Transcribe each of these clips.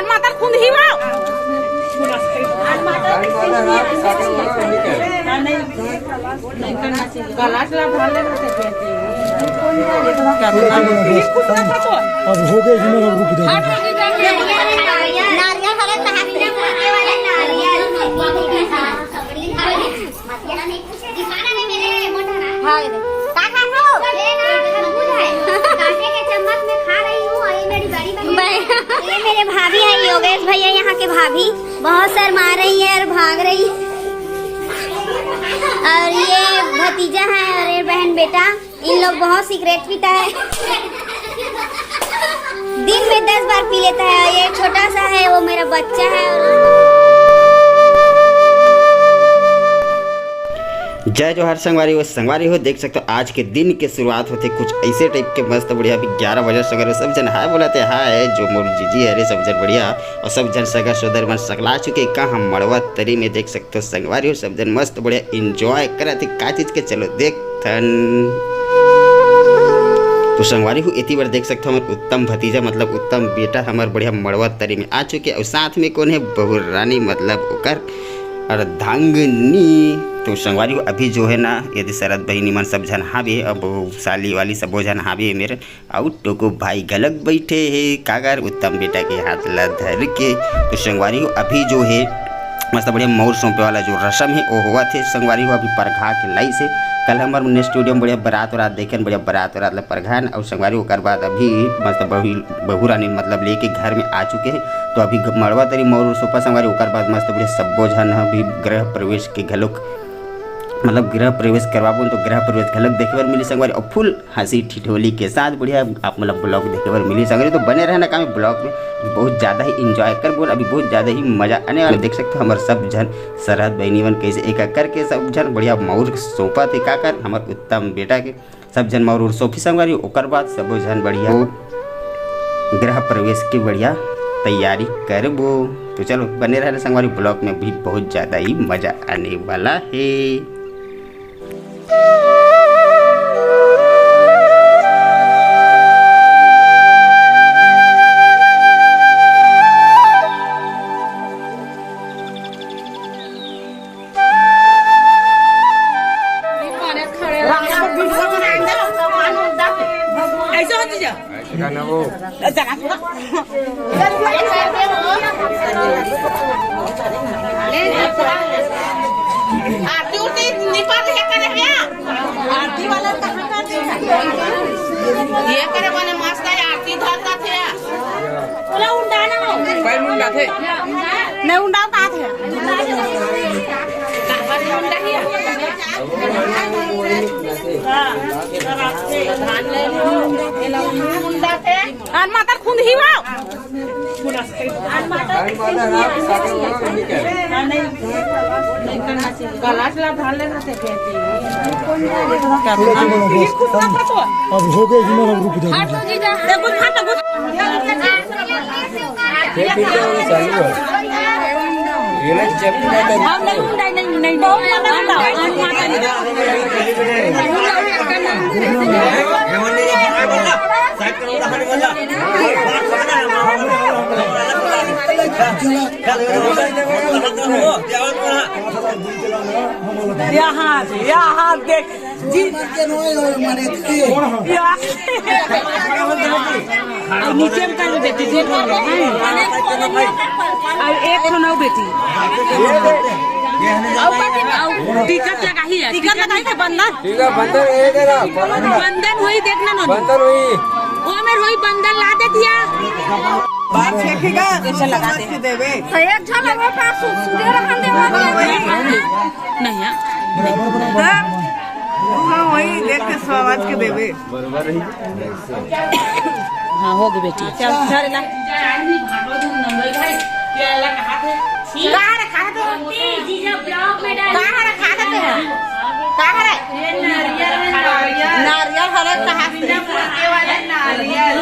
माता खुद ही वाओ अब हो गए ये मेरे भाभी है योगेश भैया, यहाँ के भाभी बहुत शर्मा रही है और भाग रही है। और ये भतीजा है और ये बहन बेटा, इन लोग बहुत सिगरेट पीता है, दिन में 10 बार पी लेता है। ये छोटा सा है, वो मेरा बच्चा है। जय जोहर संगवारी हो देख सकते हो आज के दिन के शुरुआत होते कुछ ऐसे टाइप के मस्त बढ़िया। अभी 11 बजे सगर सब जन हाय बोलाते हाय जो मोर जीजी है रे सब जन बढ़िया और सब जन सगा सोदर मन सकला चुके का हम मड़वा तरी में देख सकते हो संगवारी हो सब जन मस्त बढ़िया इंजॉय करते का चीज के चलो देख थन। तो संगवारी हो इतनी बार देख सकते हो हमारे उत्तम भतीजा मतलब उत्तम बेटा हमारे बढ़िया मड़वा तरी में आ चुके और साथ में कौन है बहू रानी मतलब ओकर अर्धांगिनी। तो संगवारी अभी जो है ना यदि शरद बहिनी मन सब जन हाँ भी है अब साली वाली सब जन हाँ भी है मेरे आउट टोको भाई गलत बैठे है कागर उत्तम बेटा के हाथ ला धर के। तो संगवारी अभी जो है मस्त बढ़िया मोर सौंपे वाला जो रस्म है वो हुआ थे संगवारी अभी परघा के लाई से कल हमारे ने स्टूडियो में बढ़िया बारात वारात देखे बढ़िया बारात वारात परघान और संगवारी ओकर बाद अभी मस्त बहू रानी मतलब लेके घर में आ चुके हैं। तो अभी मड़वा तरी मोर सोपा संगवारी ओकर बाद मस्त बढ़िया सब्बो झन अभी गृह प्रवेश के घलोक मतलब गृह प्रवेश करवाबो तो गृह प्रवेश घलक देखे बर मिली संगवारी और फुल हंसी ठिठोली के साथ बढ़िया आप मतलब ब्लॉग देखे बर मिली संगवारी। तो बने रहना काम ब्लॉग में बहुत ज़्यादा ही इंजॉय कर बोल अभी बहुत ज़्यादा ही मजा आने वाला देख सकते हो हमारे सब जन सरहद बहनी बन कैसे एक एक करके सब जन बढ़िया मऊर सौंपा थे का कर हमारे उत्तम बेटा के सब जन मऊर सौंपी संगवारी ओकर बाद सब जन बढ़िया गृह प्रवेश की बढ़िया तैयारी करबो। तो चलो बने रहना संगवारी ब्लॉग में भी बहुत ज़्यादा ही मजा आने वाला है। आरती उरती निपात है करे भैया आरती वाला कहां करते हैं ये करे बने मस्त है आरती धरता थे बोला उंडा ना कोई मुंडा थे नहीं उंडा का थे उंडा ही हां धान ले उंडा थे और माता खुद ही वाओ अब हो गए यहाँ देख जी नीचे में कर बेटी एक नौ बेटी टिकट लगाई है टिकट लगाई है बंधन बंधन हुई देखना ना बंधन हुई वो में हुई बंधन ला दे दिया बात फेंकेगा कैसे लगा दे देवे एक झल लगा पास सूर्य रखन दे नहीं हां वही देख के स्वाद के देवे बराबर रही हां होगी बेटी चल चल ला नंबर भाई केला कहां थे कहां रखा थे जीजा ब्लॉग में डाल कहां रखा थे कहां रे नारियल हरे कहां से के वाले नारियल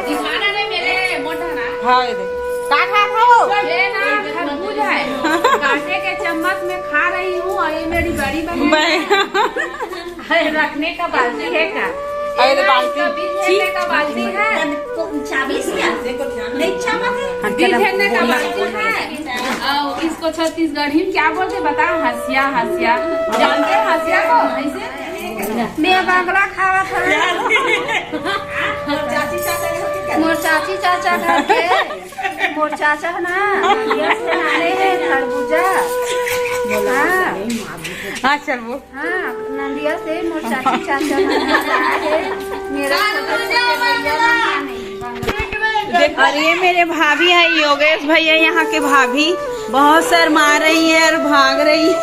दिखाना नहीं मेरे मोटा ना हां दे का खा हो लेना खरबूज है कांटे के चम्मच में खा रही हूँ और ये मेरी बड़ी बहन है रखने का बाजी है का फेरने का बाल्टी है, चाबी से नहीं चाबा है। दिल फेरने का बाल्टी है। और इसको छत्तीसगढ़ी में क्या बोलते बताओ? हसिया। हसिया जानते हैं हसिया को? ऐसे मैं बांगला खावा था। मोर चाची चाचा घर के, मोर चाचा ना ये से आए हैं खरबूजा। हाँ चल वो नंदिया से मोर चाची चाचा है मेरा। और ये मेरे भाभी है योगेश भैया, यहाँ के भाभी बहुत शर्मा रही है और भाग रही है।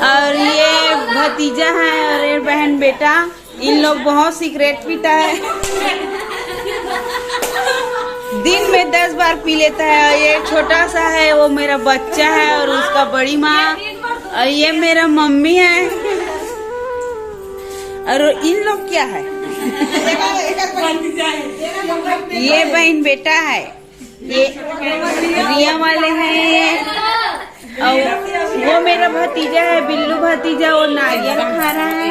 और ये भतीजा है और ये बहन बेटा, इन लोग बहुत सिगरेट पीता है, दिन में 10 बार पी लेता है। ये छोटा सा है वो मेरा बच्चा है और उसका बड़ी माँ, और ये मेरा मम्मी है। और इन लोग क्या है? ये बहन बेटा है, ये रिया वाले हैं ये। और वो मेरा भतीजा है बिल्लू भतीजा, वो नारियल खा रहा है।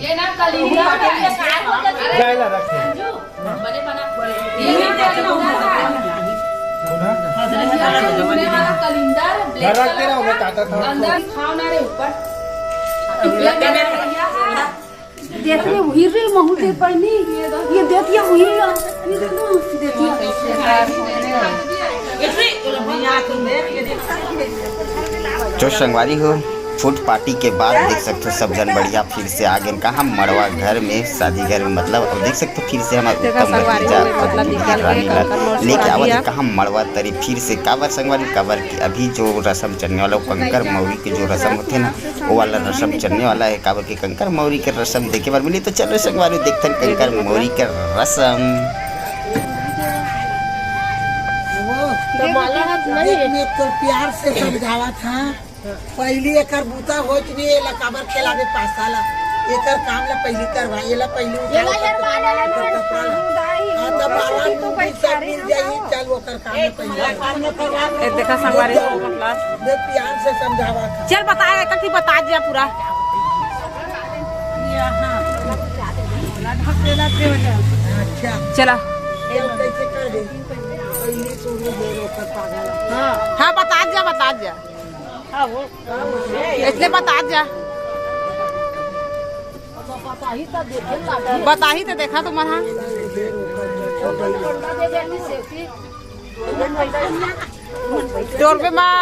ये ना कलिंदा देती वही रे महू दे पड़नी ये देती वही जो संगवारी हो फूड पार्टी के बाद देख सकते हो सब जन बढ़िया फिर से आ गए कहाँ मड़वा घर में शादी घर में, मतलब अब देख सकते हो फिर से हमारे उत्तम भतीजा लेके आवाज कहाँ मड़वा तरी फिर से काबर संगवारी काबर की अभी जो रस्म चलने वाला कंकर मौरी के जो रस्म होते ना वो वाला रस्म चलने वाला है। काबर के कंकर मौरी के रस्म देखे बार मिली तो चलो संगवारी देखते हैं कंकर मौरी के रस्म। तो प्यार से समझावा था पहली एकर बूता हो चुकी काबर खेला में पासाला एकर काम ला पहली करवाएला पहली चल ओकर काम पहले देखा संगवारी प्यार से समझावा था। चल बताए कि बता दिया पूरा चला कैसे कर दे पहली शुरू दे ओकर पागल। हाँ बता दिया इसलिए बता दिया बता ही तो देखा तुम्हारा पे माँ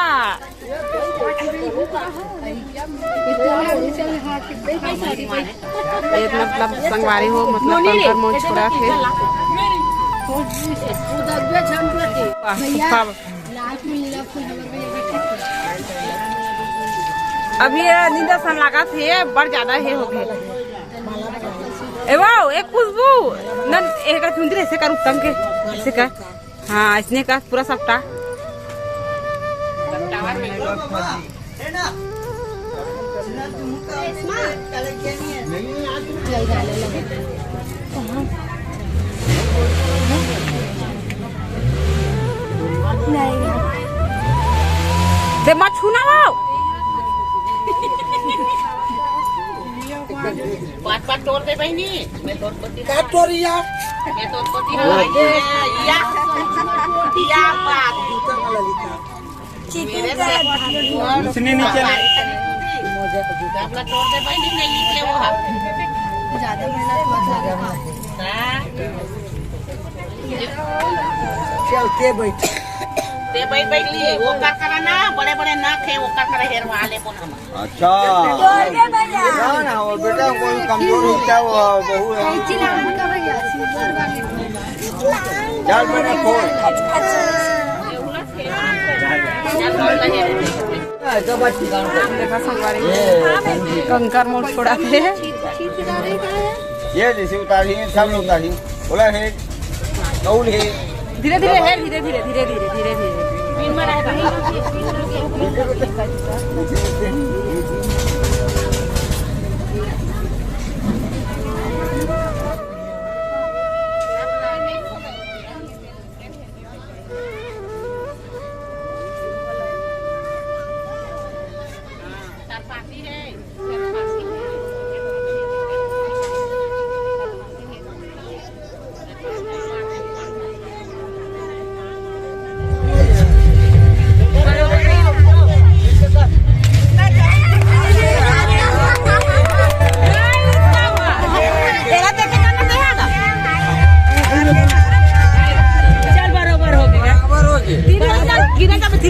मतलब संगवारी हो मतलब मोच छोड़ा थे अभी निदर्शन लगा थे बड़ ज्यादा है हो गए एक खुशबू न एक चुंदरी ऐसे कर उत्तम के ऐसे कर। हाँ इसने का पूरा सप्ताह दे मत छूना वो बात तोड़ दे बहनी मैं तोड़ पति का तोरिया मैं तोड़ पति या बात बूता वाला लिखा मेरे से सुनने नहीं चले अपना तोड़ दे बहनी नहीं निकले वो ज्यादा मेहनत मत लगा चलते बैठ ते बैठ लिए वो का करना बड़े बड़े नख है वो का करे हेरवा ले बोल हम। अच्छा ना वो बेटा कोई कमजोर होता है वो बहू है चल बेटा खोल देखा संगवारी कंकर मोड़ छोड़ा थे ये जैसे उतारी सब लोग उतारी बोला है कौल है धीरे धीरे है धीरे धीरे धीरे धीरे धीरे धीरे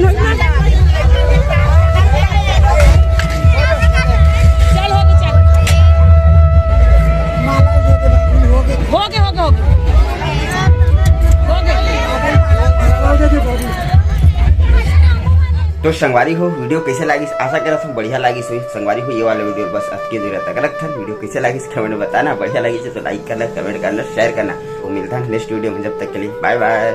लेकिन चल हो गए चल माला दे दे बाबू हो गए हो गए माला दे दे बाबू तो संगवारी हो वीडियो कैसे लगी आशा करा तुम बढ़िया लगी सो संगवारी हो ये वाला वीडियो बस आज के दूर तक अलग था वीडियो कैसे लगी कमेंट में बताना बढ़िया लगी तो लाइक करना कमेंट करना शेयर करना तो मिलता है नेक्स्ट वीडियो में जब तक के लिए बाय बाय।